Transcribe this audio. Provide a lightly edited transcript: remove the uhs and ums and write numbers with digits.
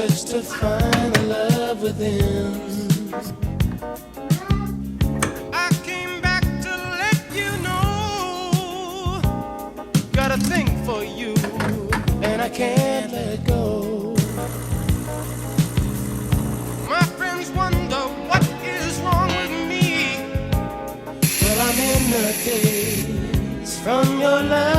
search to find the love within. I came back to let you know, got a thing for you, and I can't let go. My friends wonder what is wrong with me. Well, I'm in the daze from your love.